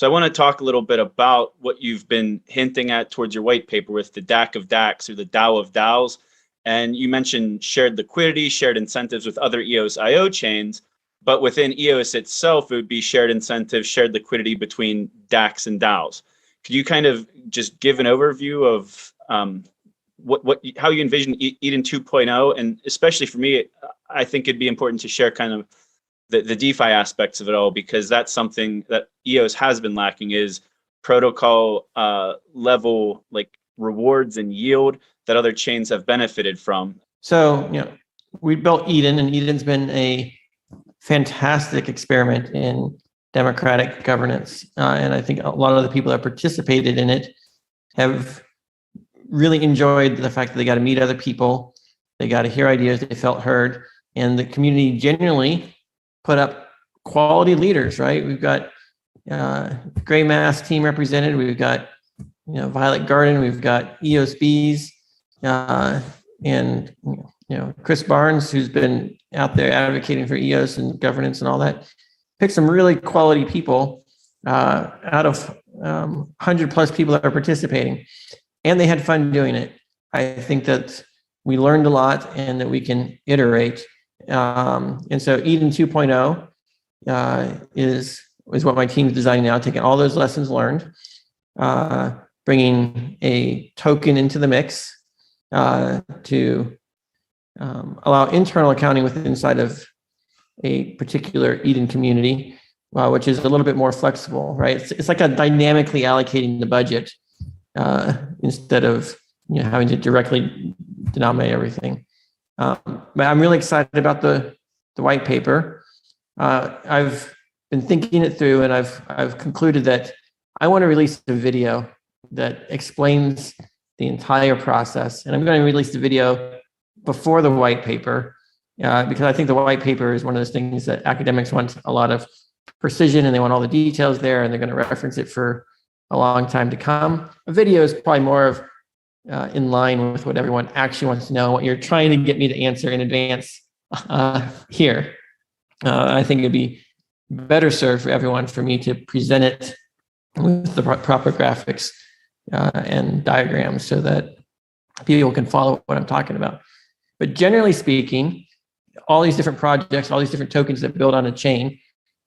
So I want to talk a little bit about what you've been hinting at towards your white paper with the DAC of DACs, or the DAO of DAOs. And you mentioned shared liquidity, shared incentives with other EOS IO chains, but within EOS itself, it would be shared incentives, shared liquidity between DACs and DAOs. Could you kind of just give an overview of how you envision Eden 2.0? And especially for me, I think it'd be important to share kind of the DeFi aspects of it all, because that's something that EOS has been lacking, is protocol level like rewards and yield that other chains have benefited from. So, we built Eden, and Eden's been a fantastic experiment in democratic governance. And I think a lot of the people that participated in it have really enjoyed the fact that they got to meet other people, they got to hear ideas, they felt heard, and the community genuinely put up quality leaders, right? We've got Gray Mass team represented, we've got Violet Garden, we've got EOS Bees, and Chris Barnes, who's been out there advocating for EOS and governance and all that. Picked some really quality people out of 100 plus people that are participating, and they had fun doing it. I think that we learned a lot and that we can iterate. And so Eden 2.0 is what my team is designing now, taking all those lessons learned, bringing a token into the mix to allow internal accounting inside of a particular Eden community, which is a little bit more flexible, right? It's like a dynamically allocating the budget instead of having to directly denominate everything. But I'm really excited about the white paper. I've been thinking it through, and I've concluded that I want to release a video that explains the entire process, and I'm going to release the video before the white paper because I think the white paper is one of those things that academics want a lot of precision, and they want all the details there, and they're going to reference it for a long time to come. A video is probably more of in line with what everyone actually wants to know, what you're trying to get me to answer in advance here. I think it'd be better served for everyone for me to present it with the proper graphics and diagrams so that people can follow what I'm talking about. But generally speaking, all these different projects, all these different tokens that build on a chain,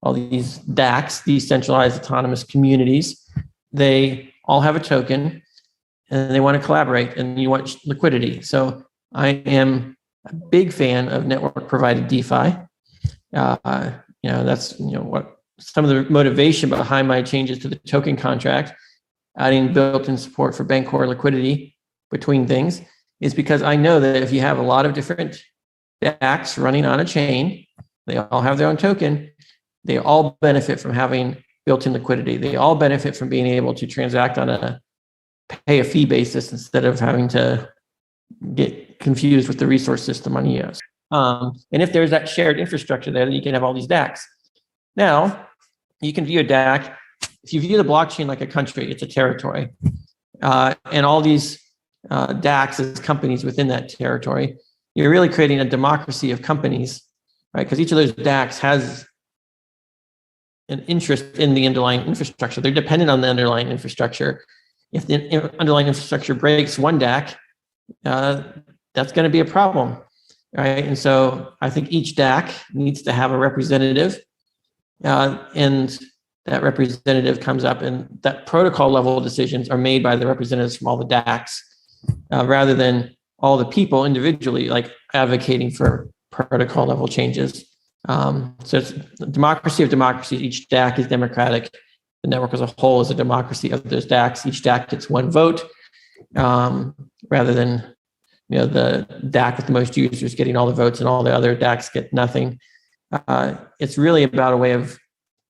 all these DACs, decentralized autonomous communities, they all have a token and they want to collaborate, and you want liquidity. So I am a big fan of network provided DeFi. That's what some of the motivation behind my changes to the token contract, adding built-in support for bank core liquidity between things, is because I know that if you have a lot of different DACs running on a chain, they all have their own token, they all benefit from having built-in liquidity. They all benefit from being able to transact on a pay a fee basis instead of having to get confused with the resource system on EOS. And if there's that shared infrastructure there, then you can have all these DACs. Now, you can view a DAC, if you view the blockchain like a country, it's a territory. And all these DACs as companies within that territory, you're really creating a democracy of companies, right? Because each of those DACs has an interest in the underlying infrastructure. They're dependent on the underlying infrastructure. If the underlying infrastructure breaks one DAC, that's going to be a problem, right? And so I think each DAC needs to have a representative, and that representative comes up, and that protocol level decisions are made by the representatives from all the DACs, rather than all the people individually like advocating for protocol level changes. So it's the democracy of democracies. Each DAC is democratic. The network as a whole is a democracy of those DACs. Each DAC gets one vote, rather than the DAC with the most users getting all the votes and all the other DACs get nothing. It's really about a way of,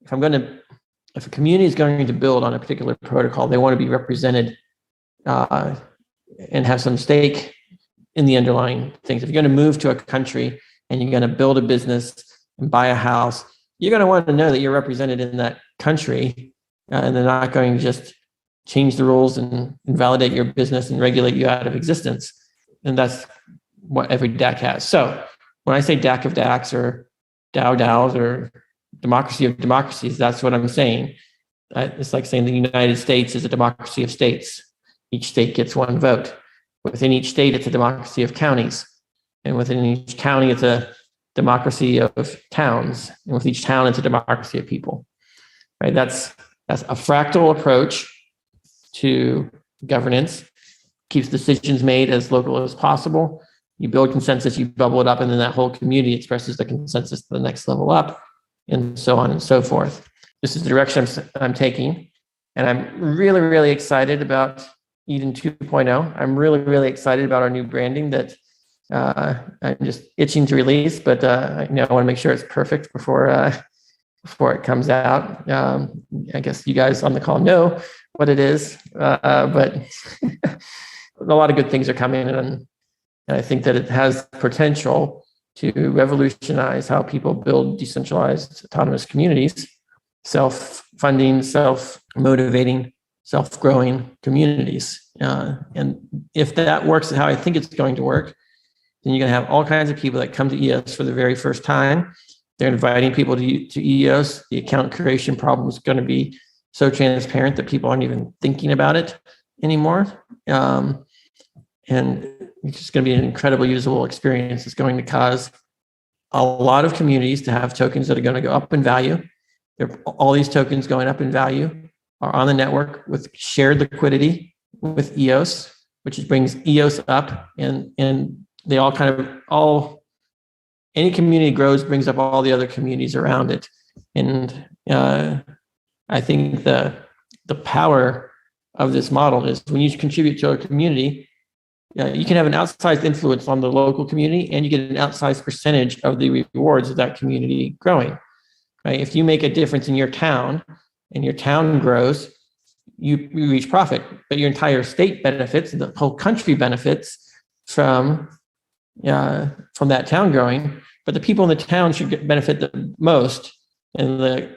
if a community is going to build on a particular protocol, they want to be represented and have some stake in the underlying things. If you're going to move to a country and you're going to build a business and buy a house, you're going to want to know that you're represented in that country, and they're not going to just change the rules and invalidate your business and regulate you out of existence. And that's what every DAC has. So when I say DAC of DACs or DAO DAOs or democracy of democracies, that's what I'm saying. It's like saying the United States is a democracy of states. Each state gets one vote. Within each state, it's a democracy of counties. And within each county, it's a democracy of towns. And with each town, it's a democracy of people. Right? That's a fractal approach to governance. Keeps decisions made as local as possible. You build consensus, you bubble it up, and then that whole community expresses the consensus to the next level up, and so on and so forth. This is the direction I'm taking, and I'm really, really excited about Eden 2.0. I'm really, really excited about our new branding that I'm just itching to release, but I want to make sure it's perfect before it comes out. I guess you guys on the call know what it is, but a lot of good things are coming, and I think that it has potential to revolutionize how people build decentralized autonomous communities, self-funding, self-motivating, self-growing communities. And if that works how I think it's going to work, then you're going to have all kinds of people that come to EOS for the very first time. They're inviting people to EOS. The account creation problem is going to be so transparent that people aren't even thinking about it anymore. And it's just going to be an incredibly usable experience. It's going to cause a lot of communities to have tokens that are going to go up in value. All these tokens going up in value are on the network with shared liquidity with EOS, which brings EOS up, and they all any community grows, brings up all the other communities around it. And I think the power of this model is when you contribute to a community, you can have an outsized influence on the local community, and you get an outsized percentage of the rewards of that community growing. Right? If you make a difference in your town and your town grows, you reach profit, but your entire state benefits, the whole country benefits from that town growing. But the people in the town should benefit the most, and the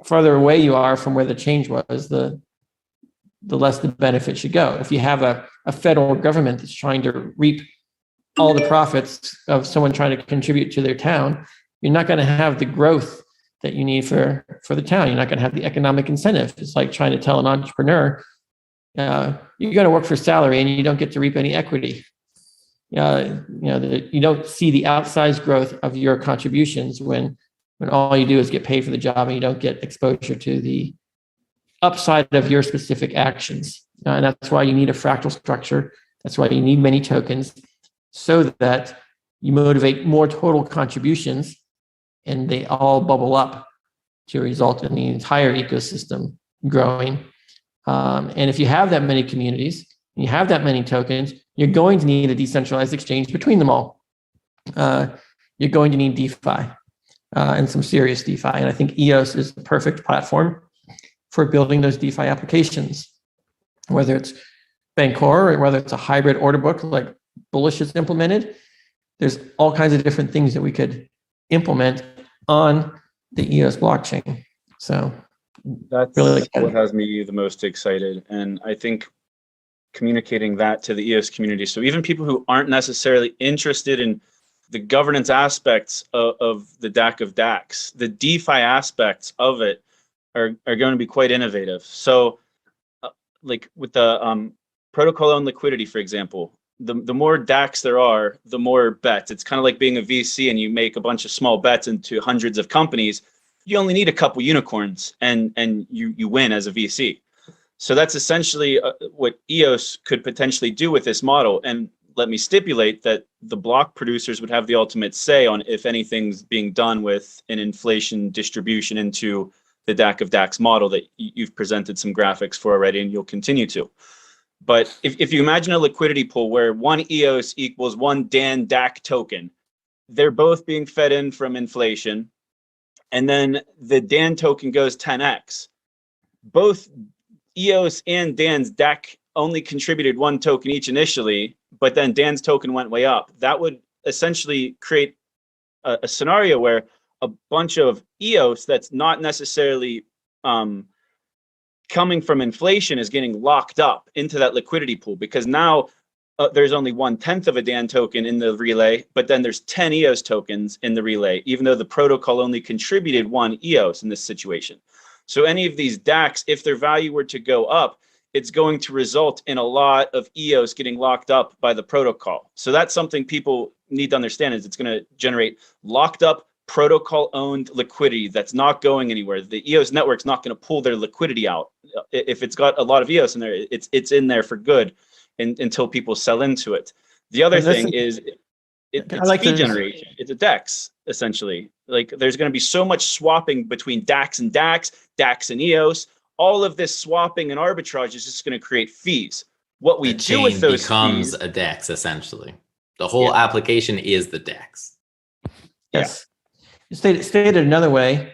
farther away you are from where the change was, the less the benefit should go. If you have a federal government that's trying to reap all the profits of someone trying to contribute to their town, you're not going to have the growth that you need for the town. You're not going to have the economic incentive. It's like trying to tell an entrepreneur, you're going to work for salary and you don't get to reap any equity. You don't see the outsized growth of your contributions when all you do is get paid for the job and you don't get exposure to the upside of your specific actions. And that's why you need a fractal structure. That's why you need many tokens, so that you motivate more total contributions and they all bubble up to result in the entire ecosystem growing. And if you have that many communities, and you have that many tokens, you're going to need a decentralized exchange between them all. You're going to need DeFi and some serious DeFi. And I think EOS is the perfect platform for building those DeFi applications, whether it's Bancor or whether it's a hybrid order book like Bullish has implemented. There's all kinds of different things that we could implement on the EOS blockchain. So that's really what has me the most excited. And I think communicating that to the EOS community, so even people who aren't necessarily interested in the governance aspects of the DAC of DACs, the DeFi aspects of it are going to be quite innovative. So like with the protocol owned liquidity, for example, the more DACs there are, the more bets. It's kind of like being a VC and you make a bunch of small bets into hundreds of companies. You only need a couple unicorns and you win as a VC. So that's essentially what EOS could potentially do with this model. And let me stipulate that the block producers would have the ultimate say on if anything's being done with an inflation distribution into the DAC of DACs model that you've presented some graphics for already, and you'll continue to. But if you imagine a liquidity pool where one EOS equals one DAN DAC token, they're both being fed in from inflation, and then the DAN token goes 10x. Both EOS and DAN's DAC only contributed one token each initially, but then DAN's token went way up. That would essentially create a scenario where a bunch of EOS that's not necessarily coming from inflation is getting locked up into that liquidity pool, because now there's only 1/10 of a DAN token in the relay, but then there's 10 EOS tokens in the relay, even though the protocol only contributed one EOS in this situation. So any of these DACs, if their value were to go up, it's going to result in a lot of EOS getting locked up by the protocol. So that's something people need to understand, is it's going to generate locked up protocol-owned liquidity that's not going anywhere. The EOS network's not going to pull their liquidity out. If it's got a lot of EOS in there, it's in there for good until people sell into it. The other thing is it's like fee generation. It's a DEX, essentially. Like, there's going to be so much swapping between DACs and DACs, DACs and EOS. All of this swapping and arbitrage is just going to create fees. What we do with those becomes fees, a DEX, essentially. The whole application is the DEX. Yes. Stated another way,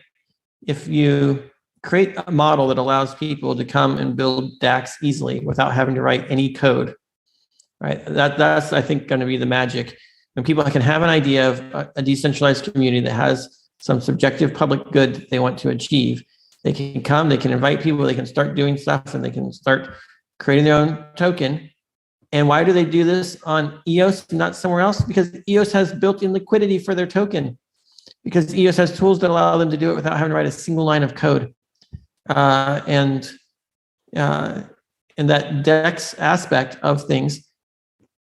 if you create a model that allows people to come and build DACs easily without having to write any code, right? That's, I think, going to be the magic. When people can have an idea of a decentralized community that has some subjective public good that they want to achieve, they can come, they can invite people, they can start doing stuff, and they can start creating their own token. And why do they do this on EOS and not somewhere else? Because EOS has built-in liquidity for their token. Because EOS has tools that allow them to do it without having to write a single line of code. And that DEX aspect of things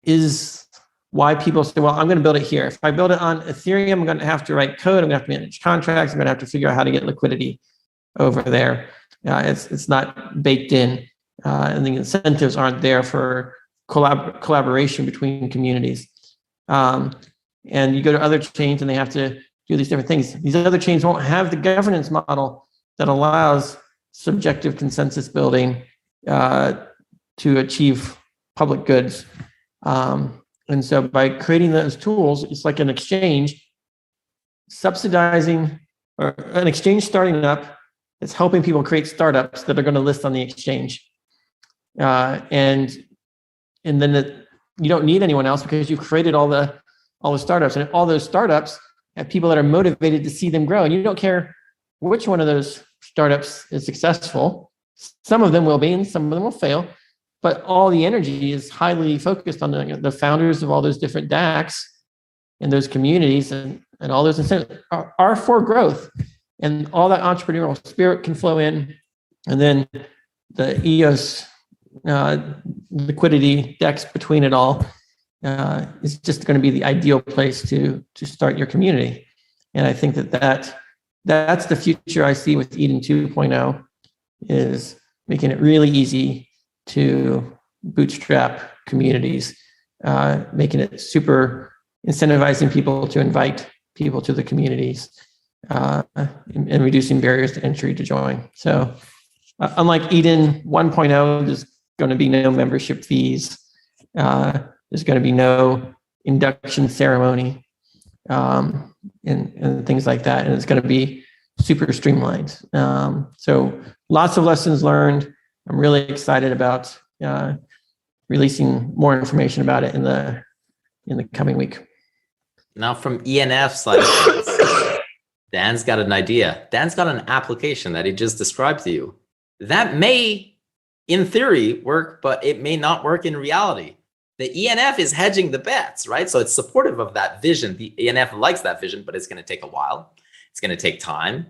is why people say, well, I'm going to build it here. If I build it on Ethereum, I'm going to have to write code. I'm going to have to manage contracts. I'm going to have to figure out how to get liquidity over there. It's not baked in. And the incentives aren't there for collaboration between communities. And you go to other chains and they have to do these different things. These other chains won't have the governance model that allows subjective consensus building to achieve public goods. And so by creating those tools, it's like an exchange subsidizing, or an exchange starting up that's helping people create startups that are going to list on the exchange. And then you don't need anyone else because you've created all the startups, and all those startups have people that are motivated to see them grow. And you don't care which one of those startups is successful. Some of them will be, and some of them will fail. But all the energy is highly focused on the founders of all those different DACs and those communities, and all those incentives are for growth. And all that entrepreneurial spirit can flow in. And then the EOS liquidity DEX between it all is just going to be the ideal place to start your community. And I think that's the future I see with Eden 2.0, is making it really easy to bootstrap communities, making it super incentivizing people to invite people to the communities, and reducing barriers to entry to join. So unlike Eden 1.0, there's going to be no membership fees. There's going to be no induction ceremony, and things like that. And it's going to be super streamlined. So lots of lessons learned. I'm really excited about releasing more information about it in the coming week. Now, from ENF side of things, Dan's got an idea. Dan's got an application that he just described to you. That may, in theory, work, but it may not work in reality. The ENF is hedging the bets, right? So it's supportive of that vision. The ENF likes that vision, but it's going to take a while. It's going to take time.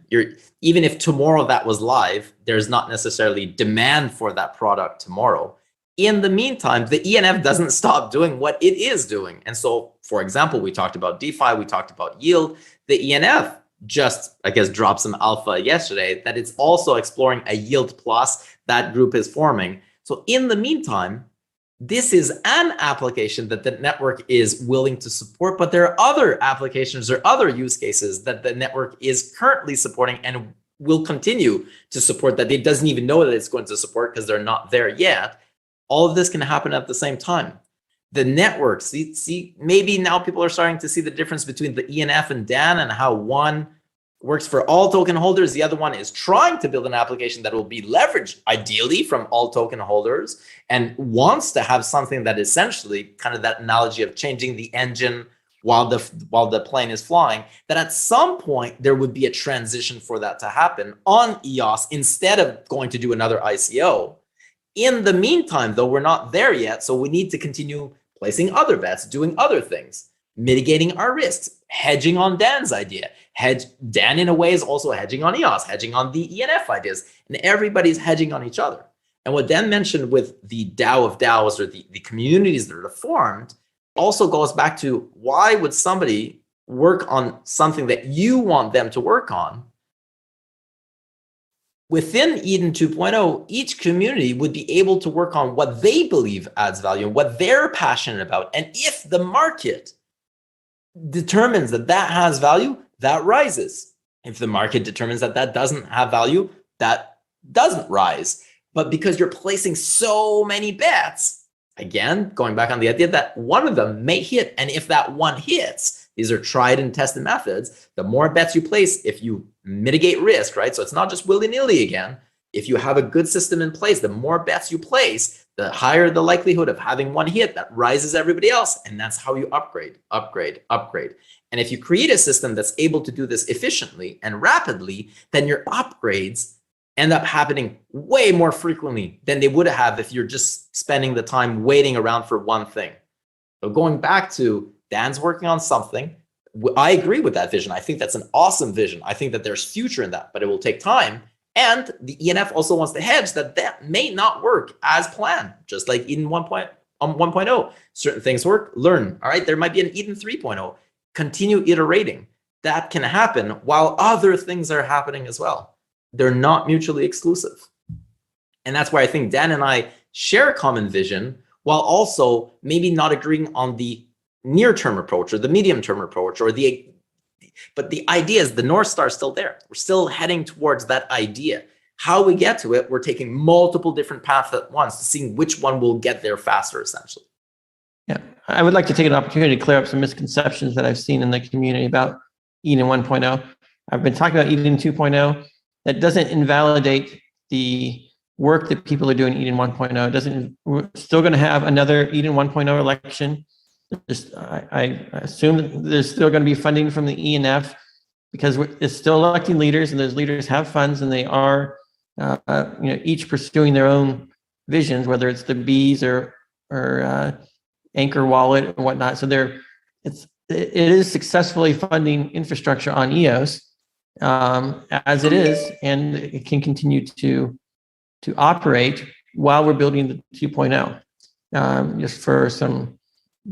Even if tomorrow that was live, there's not necessarily demand for that product tomorrow. In the meantime, the ENF doesn't stop doing what it is doing. And so, for example, we talked about DeFi, we talked about yield. The ENF just, I guess, dropped some alpha yesterday that it's also exploring a yield plus that group is forming. So in the meantime, this is an application that the network is willing to support, but there are other applications or other use cases that the network is currently supporting and will continue to support that it doesn't even know that it's going to support because they're not there yet. All of this can happen at the same time. The network, see, maybe now people are starting to see the difference between the ENF and Dan, and how one works for all token holders. The other one is trying to build an application that will be leveraged ideally from all token holders and wants to have something that essentially, kind of that analogy of changing the engine while the plane is flying, that at some point there would be a transition for that to happen on EOS instead of going to do another ICO. In the meantime, though, we're not there yet, so we need to continue placing other bets, doing other things, mitigating our risks, hedging on Dan's idea, Dan in a way is also hedging on EOS, hedging on the ENF ideas, and everybody's hedging on each other. And what Dan mentioned with the DAO of DAOs, or the communities that are formed, also goes back to, why would somebody work on something that you want them to work on? Within Eden 2.0, each community would be able to work on what they believe adds value and what they're passionate about. And if the market determines that that has value, that rises. If the market determines that that doesn't have value, that doesn't rise. But because you're placing so many bets, again, going back on the idea that one of them may hit, and if that one hits, these are tried and tested methods, the more bets you place, if you mitigate risk, right? So it's not just willy-nilly again. If you have a good system in place, the more bets you place, the higher the likelihood of having one hit that rises everybody else. And that's how you upgrade. And if you create a system that's able to do this efficiently and rapidly, then your upgrades end up happening way more frequently than they would have if you're just spending the time waiting around for one thing. So going back to Dan's working on something, I agree with that vision. I think that's an awesome vision. I think that there's future in that, but it will take time. And the ENF also wants to hedge that may not work as planned, just like Eden 1.0. Certain things work, learn. All right, there might be an Eden 3.0. Continue iterating. That can happen while other things are happening as well. They're not mutually exclusive. And that's why I think Dan and I share a common vision, while also maybe not agreeing on the near-term approach or the medium-term approach, but the idea is the North Star is still there. We're still heading towards that idea. How we get to it, we're taking multiple different paths at once to see which one will get there faster, essentially. Yeah, I would like to take an opportunity to clear up some misconceptions that I've seen in the community about Eden 1.0. I've been talking about Eden 2.0. That doesn't invalidate the work that people are doing in Eden 1.0. We're still going to have another Eden 1.0 election. I assume that there's still going to be funding from the ENF, because it's still electing leaders, and those leaders have funds, and they are each pursuing their own visions, whether it's the bees or Anchor Wallet or whatnot. So it is successfully funding infrastructure on EOS as it is, and it can continue to operate while we're building the 2.0. Just for some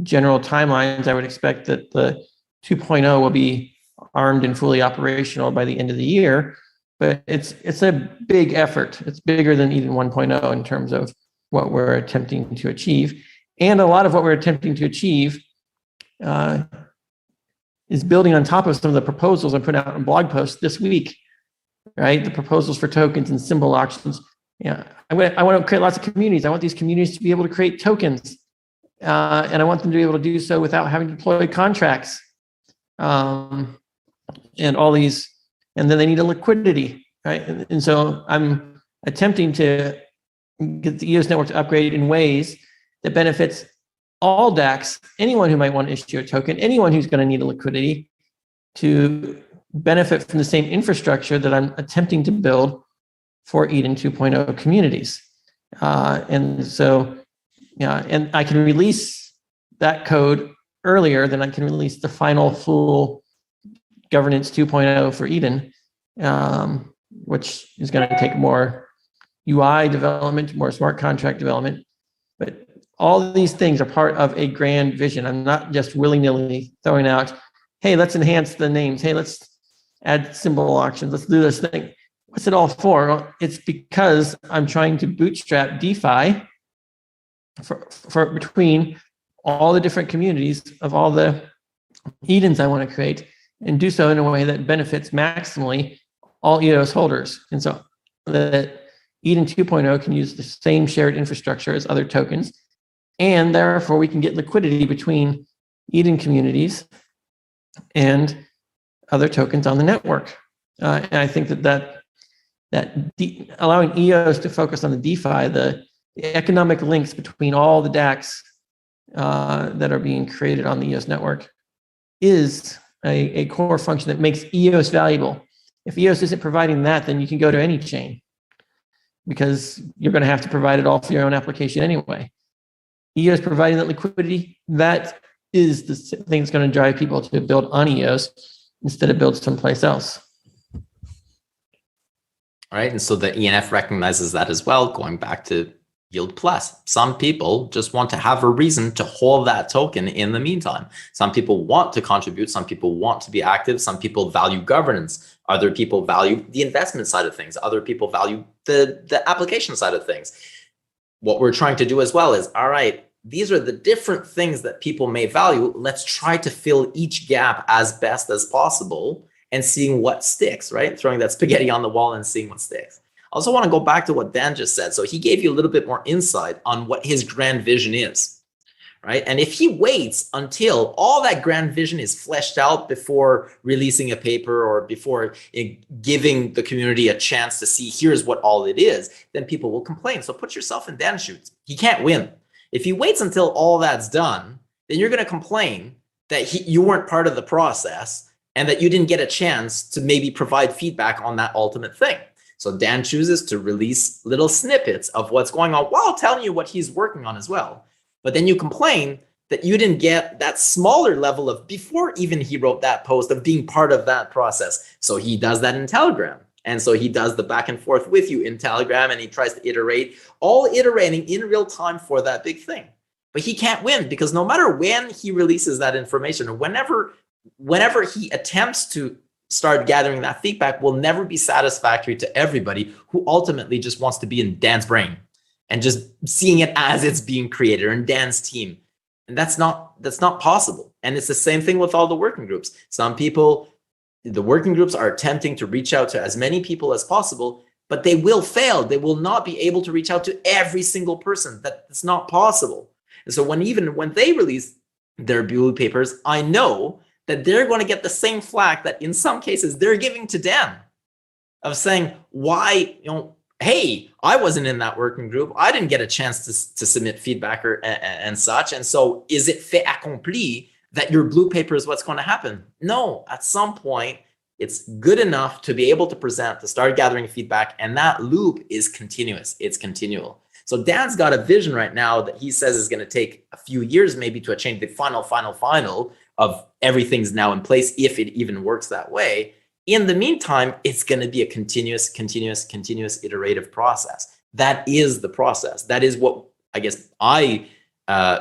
general timelines, I would expect that the 2.0 will be armed and fully operational by the end of the year, but it's a big effort. It's bigger than Eden 1.0 in terms of what we're attempting to achieve. And a lot of what we're attempting to achieve is building on top of some of the proposals I put out in blog posts this week, right? The proposals for tokens and symbol auctions. Yeah, I want to create lots of communities. I want these communities to be able to create tokens. And I want them to be able to do so without having to deploy contracts and all these. And then they need a liquidity, right? And so I'm attempting to get the EOS network to upgrade in ways that benefits all DACs, anyone who might want to issue a token, anyone who's going to need a liquidity, to benefit from the same infrastructure that I'm attempting to build for Eden 2.0 communities. And so, and I can release that code earlier than I can release the final full governance 2.0 for Eden, which is going to take more UI development, more smart contract development. But all these things are part of a grand vision. I'm not just willy-nilly throwing out, hey, let's enhance the names. Hey, let's add symbol auctions. Let's do this thing. What's it all for? Well, it's because I'm trying to bootstrap DeFi for between all the different communities of all the Edens I want to create, and do so in a way that benefits maximally all EOS holders. And so that Eden 2.0 can use the same shared infrastructure as other tokens, and therefore we can get liquidity between Eden communities and other tokens on the network. And I think that allowing EOS to focus on the DeFi, the economic links between all the DACs that are being created on the EOS network, is a core function that makes EOS valuable. If EOS isn't providing that, then you can go to any chain, because you're going to have to provide it all for your own application anyway. EOS providing that liquidity, that is the thing that's going to drive people to build on EOS. instead of build someplace else. All right. And so the ENF recognizes that as well, going back to yield plus. Some people just want to have a reason to hold that token in the meantime. Some people want to contribute. Some people want to be active. Some people value governance. Other people value the investment side of things. Other people value the application side of things. What we're trying to do as well is, all right, these are the different things that people may value. Let's try to fill each gap as best as possible and seeing what sticks, right? Throwing that spaghetti on the wall and seeing what sticks. I also want to go back to what Dan just said. So he gave you a little bit more insight on what his grand vision is, right? And if he waits until all that grand vision is fleshed out before releasing a paper or before giving the community a chance to see here's what all it is, then people will complain. So put yourself in Dan's shoes. He can't win. If he waits until all that's done, then you're going to complain that you weren't part of the process and that you didn't get a chance to maybe provide feedback on that ultimate thing. So Dan chooses to release little snippets of what's going on while telling you what he's working on as well. But then you complain that you didn't get that smaller level of, before even he wrote that post, of being part of that process. So he does that in Telegram. And so he does the back and forth with you in Telegram, and he tries to iterate, all iterating in real time for that big thing. But he can't win, because no matter when he releases that information, or whenever he attempts to start gathering that feedback, will never be satisfactory to everybody who ultimately just wants to be in Dan's brain and just seeing it as it's being created, or in Dan's team. And that's not possible. And it's the same thing with all the working groups. Some people, the working groups are attempting to reach out to as many people as possible, but they will fail. They will not be able to reach out to every single person. That's not possible. And so even when they release their blue papers, I know that they're going to get the same flack that in some cases they're giving to Dan, of saying, why, hey, I wasn't in that working group. I didn't get a chance to submit feedback and such. And so is it fait accompli that your blue paper is what's going to happen? No, at some point, it's good enough to be able to present, to start gathering feedback. And that loop is continuous. It's continual. So Dan's got a vision right now that he says is going to take a few years maybe to attain the final of everything's now in place, if it even works that way. In the meantime, it's going to be a continuous iterative process. That is the process. That is what I guess I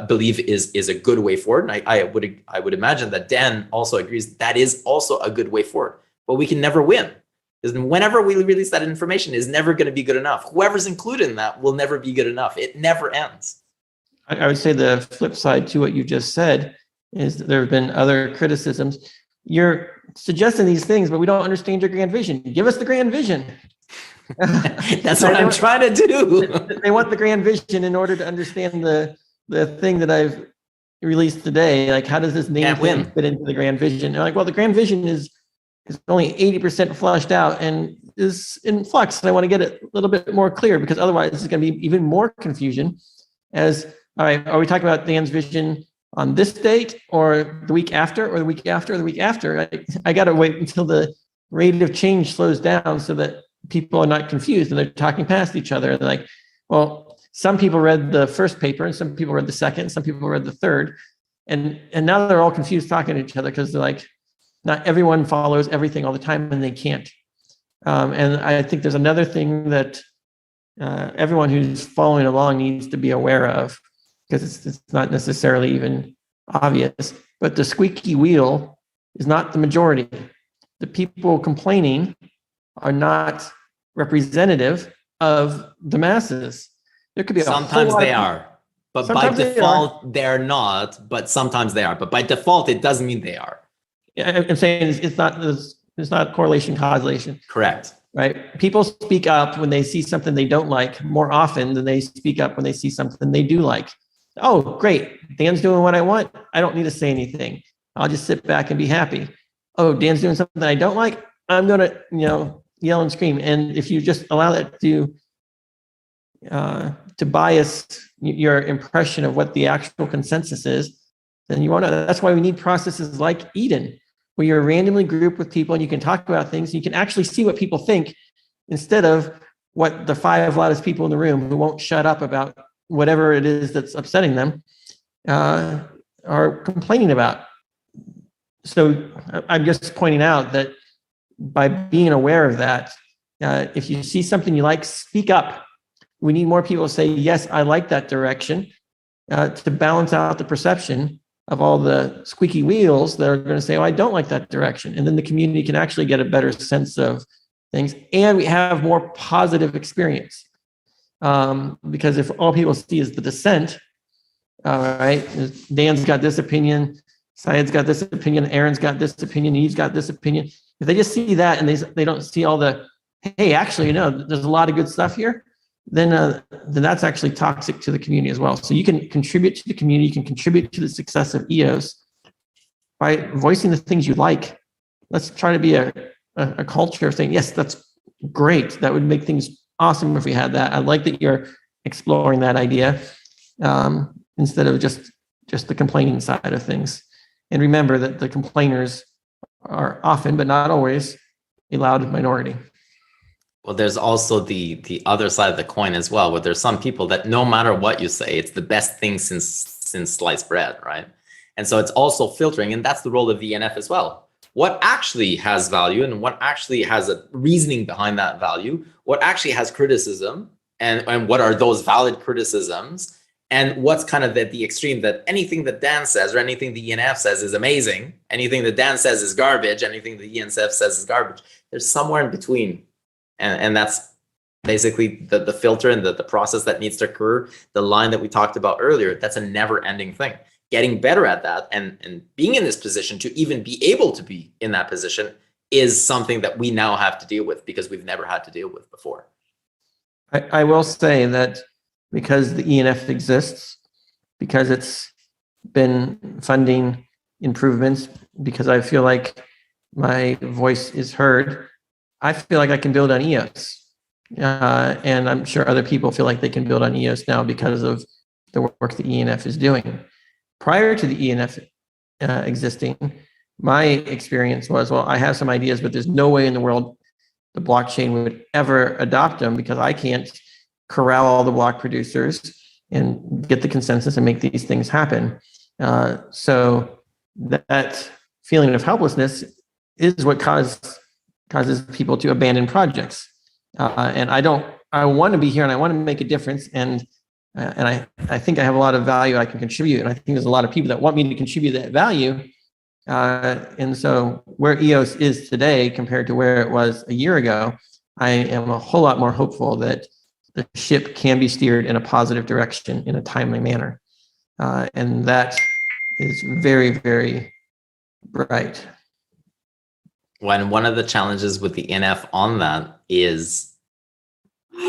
believe is a good way forward. And I would imagine that Dan also agrees that is also a good way forward. But we can never win, because whenever we release that information, is never going to be good enough. Whoever's included in that will never be good enough. It never ends. I would say the flip side to what you just said is that there have been other criticisms. You're suggesting these things, but we don't understand your grand vision. Give us the grand vision. That's what I'm trying to do. They want the grand vision in order to understand the thing that I've released today. Like, how does this name thing fit into the grand vision? They're like, well, the grand vision is only 80% fleshed out and is in flux. And I want to get it a little bit more clear, because otherwise it's going to be even more confusion. All right, are we talking about Dan's vision on this date, or the week after, or the week after, or the week after? I got to wait until the rate of change slows down so that people are not confused and they're talking past each other. They're like, well, some people read the first paper and some people read the second, some people read the third. And now they're all confused talking to each other, because they're like, not everyone follows everything all the time, and they can't. And I think there's another thing that everyone who's following along needs to be aware of, because it's not necessarily even obvious, but the squeaky wheel is not the majority. The people complaining are representative of the masses. There could be sometimes they are, but by default they're not. But sometimes they are, but by default it doesn't mean they are. I'm saying it's not correlation causation. Correct. Right. People speak up when they see something they don't like more often than they speak up when they see something they do like. Oh, great. Dan's doing what I want. I don't need to say anything. I'll just sit back and be happy. Oh, Dan's doing something I don't like. I'm going to, yell and scream. And if you just allow that to bias your impression of what the actual consensus is, then you want to. That's why we need processes like Eden, where you're randomly grouped with people and you can talk about things. And you can actually see what people think, instead of what the 5 loudest people in the room who won't shut up about whatever it is that's upsetting them are complaining about. So I'm just pointing out that by being aware of that, if you see something you like, speak up. We need more people to say, yes, I like that direction, to balance out the perception of all the squeaky wheels that are going to say, oh, I don't like that direction. And then the community can actually get a better sense of things. And we have more positive experience. Because if all people see is the dissent, all right, Dan's got this opinion, Syed's got this opinion, Aaron's got this opinion, Eve's got this opinion. If they just see that and they don't see all the, hey, actually, you know, there's a lot of good stuff here, then that's actually toxic to the community as well. So you can contribute to the community, you can contribute to the success of EOS by voicing the things you like. Let's try to be a culture of saying, yes, that's great. That would make things awesome if we had that. I like that you're exploring that idea instead of just the complaining side of things. And remember that the complainers are often, but not always, a loud minority. Well, there's also the other side of the coin as well, where there's some people that no matter what you say, it's the best thing since sliced bread, right? And so it's also filtering, and that's the role of the ENF as well. What actually has value and what actually has a reasoning behind that value, what actually has criticism, and what are those valid criticisms, and what's kind of at the extreme that anything that Dan says or anything the ENF says is amazing, anything that Dan says is garbage, anything the ENF says is garbage. There's somewhere in between. And that's basically the filter and the process that needs to occur, the line that we talked about earlier. That's a never ending thing. Getting better at that and being in this position to even be able to be in that position is something that we now have to deal with because we've never had to deal with before. I will say that because the ENF exists, because it's been funding improvements, because I feel like my voice is heard, I feel like I can build on EOS. And I'm sure other people feel like they can build on EOS now because of the work the ENF is doing. Prior to the ENF existing, my experience was, well, I have some ideas, but there's no way in the world the blockchain would ever adopt them because I can't corral all the block producers and get the consensus and make these things happen. So that feeling of helplessness is what causes people to abandon projects. And I want to be here and I want to make a difference. And I think I have a lot of value I can contribute. And I think there's a lot of people that want me to contribute that value. And so where EOS is today compared to where it was a year ago, I am a whole lot more hopeful that the ship can be steered in a positive direction in a timely manner. And that is very, very bright. One of the challenges with the NF on that is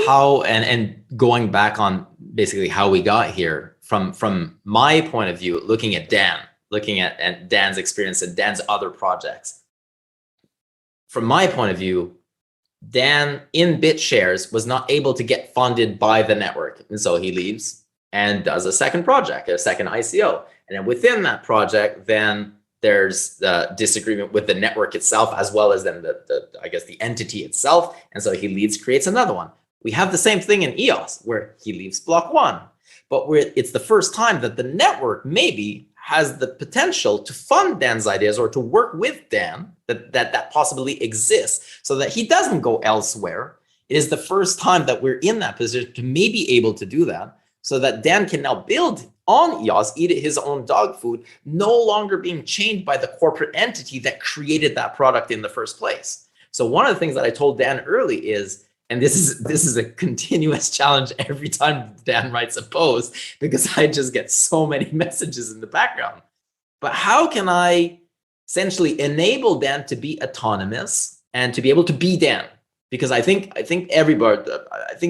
how, and going back on basically how we got here from my point of view, looking at Dan's experience and Dan's other projects. From my point of view, Dan in BitShares was not able to get funded by the network. And so he leaves and does a second project, a second ICO. And then within that project, then there's the disagreement with the network itself, as well as then the entity itself. And so he leaves, creates another one. We have the same thing in EOS where he leaves block one, but it's the first time that the network maybe has the potential to fund Dan's ideas or to work with Dan, that possibly exists so that he doesn't go elsewhere. It is the first time that we're in that position to maybe able to do that so that Dan can now build on EOS, eat his own dog food, no longer being chained by the corporate entity that created that product in the first place. So one of the things that I told Dan early is, and this is a continuous challenge every time Dan writes a post because I just get so many messages in the background. But how can I essentially enable Dan to be autonomous and to be able to be Dan? Because I think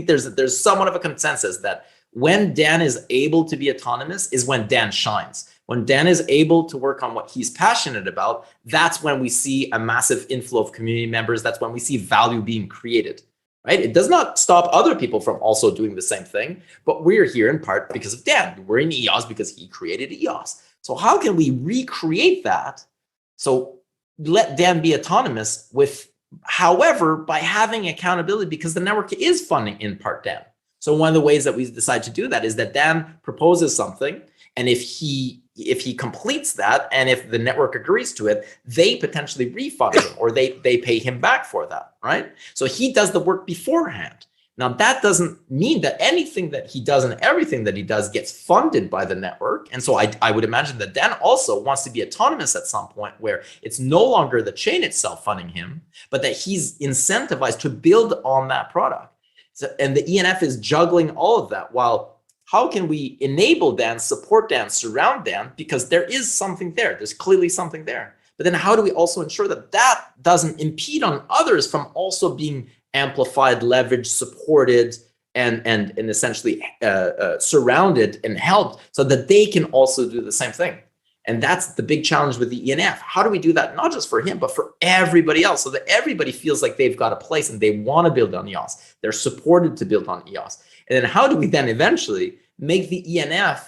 there's somewhat of a consensus that when Dan is able to be autonomous is when Dan shines. When Dan is able to work on what he's passionate about, that's when we see a massive inflow of community members. That's when we see value being created. Right? It does not stop other people from also doing the same thing, but we're here in part because of Dan. We're in EOS because he created EOS. So how can we recreate that? So let Dan be autonomous however, by having accountability because the network is funding in part Dan. So one of the ways that we decide to do that is that Dan proposes something, and if he if he completes that, and if the network agrees to it, they potentially refund him or they pay him back for that, right? So he does the work beforehand. Now, that doesn't mean that anything that he does and everything that he does gets funded by the network. And so I would imagine that Dan also wants to be autonomous at some point, where it's no longer the chain itself funding him, but that he's incentivized to build on that product. So, and the ENF is juggling all of that. While how can we enable Dan, support Dan, surround Dan? Because there is something there. There's clearly something there. But then how do we also ensure that that doesn't impede on others from also being amplified, leveraged, supported, and essentially surrounded and helped, so that they can also do the same thing? And that's the big challenge with the ENF. How do we do that, not just for him, but for everybody else, so that everybody feels like they've got a place and they want to build on EOS. They're supported to build on EOS. And then how do we then eventually make the ENF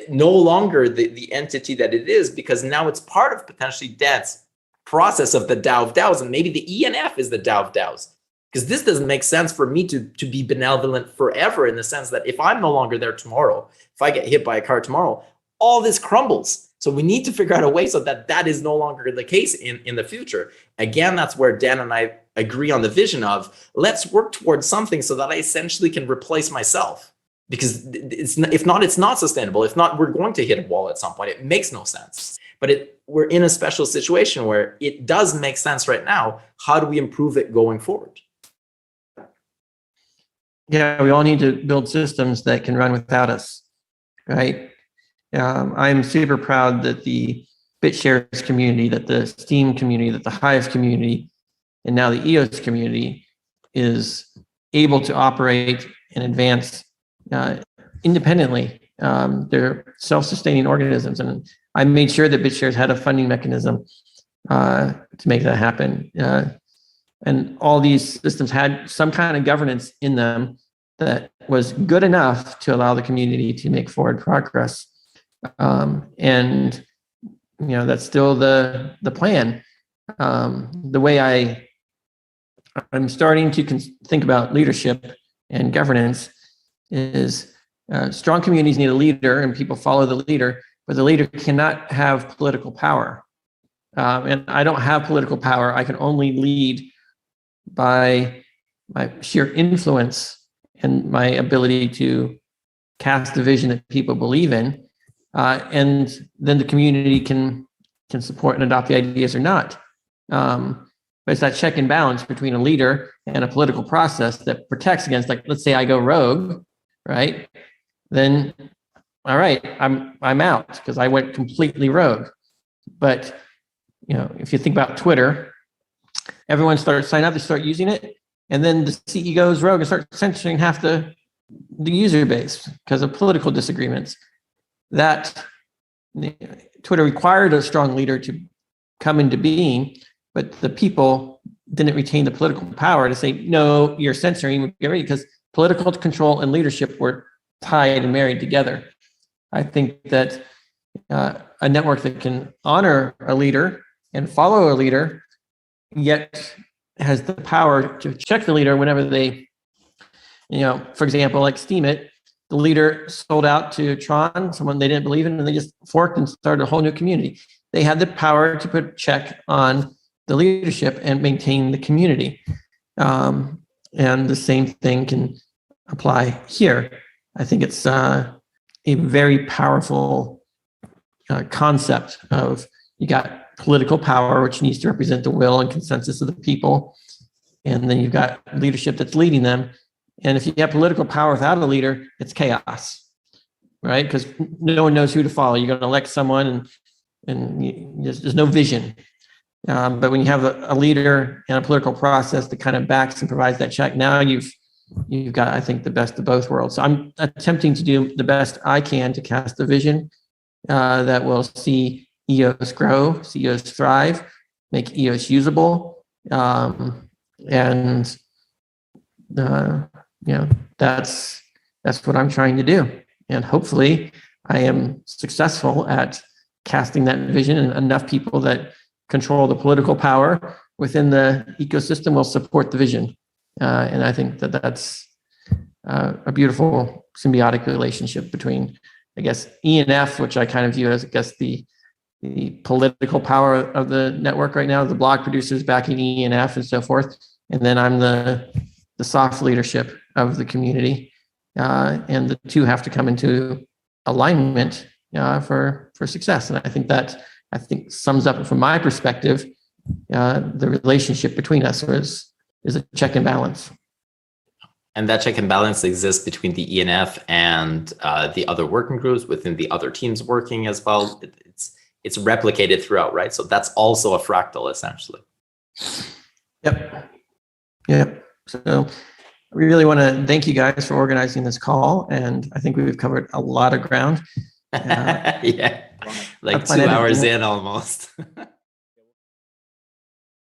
no longer the entity that it is, because now it's part of potentially Dan's process of the DAO of DAOs, and maybe the ENF is the DAO of DAOs. Because this doesn't make sense for me to be benevolent forever, in the sense that if I'm no longer there tomorrow, if I get hit by a car tomorrow, all this crumbles. So we need to figure out a way so that that is no longer the case in the future. Again, that's where Dan and I agree on the vision of, let's work towards something so that I essentially can replace myself. Because if not, it's not sustainable. If not, we're going to hit a wall at some point. It makes no sense. But we're in a special situation where it does make sense right now. How do we improve it going forward? Yeah, we all need to build systems that can run without us, right? I'm super proud that the BitShares community, that the Steam community, that the Hive community, and now the EOS community is able to operate and advance independently. They're self-sustaining organisms, and I made sure that BitShares had a funding mechanism to make that happen. And all these systems had some kind of governance in them that was good enough to allow the community to make forward progress. And that's still the plan. The way I'm starting to think about leadership and governance is strong communities need a leader, and people follow the leader, but the leader cannot have political power. And I don't have political power. I can only lead by my sheer influence and my ability to cast a vision that people believe in. And then the community can support and adopt the ideas or not. But it's that check and balance between a leader and a political process that protects against, like, let's say I go rogue, right? Then, all right, I'm out because I went completely rogue. But if you think about Twitter, everyone starts signing up, they start using it, and then the CEO goes rogue and starts censoring half the user base because of political disagreements. That Twitter required a strong leader to come into being, but the people didn't retain the political power to say, no, you're censoring, get ready, because political control and leadership were tied and married together. I think that a network that can honor a leader and follow a leader, yet has the power to check the leader whenever they, for example, like Steam It, the leader sold out to Tron, someone they didn't believe in, and they just forked and started a whole new community. They had the power to put a check on the leadership and maintain the community. And the same thing can apply here. I think it's a very powerful concept of, you got political power, which needs to represent the will and consensus of the people. And then you've got leadership that's leading them. And if you have political power without a leader, it's chaos, right? Because no one knows who to follow. You're going to elect someone and there's no vision. But when you have a leader and a political process that kind of backs and provides that check, now you've got, I think, the best of both worlds. So I'm attempting to do the best I can to cast a vision that will see EOS grow, see EOS thrive, make EOS usable, and that's what I'm trying to do. And hopefully I am successful at casting that vision, and enough people that control the political power within the ecosystem will support the vision. And I think that that's a beautiful symbiotic relationship between I guess, E&F, which I kind of view as, I guess, the political power of the network right now, the blog producers backing E&F and so forth. And then I'm the soft leadership of the community. And the two have to come into alignment for success. And I think sums up from my perspective, the relationship between us is a check and balance. And that check and balance exists between the ENF and the other working groups within the other teams working as well. It's replicated throughout, right? So that's also a fractal, essentially. Yep. So we really want to thank you guys for organizing this call, and I think we've covered a lot of ground. Yeah, like 2 hours in almost.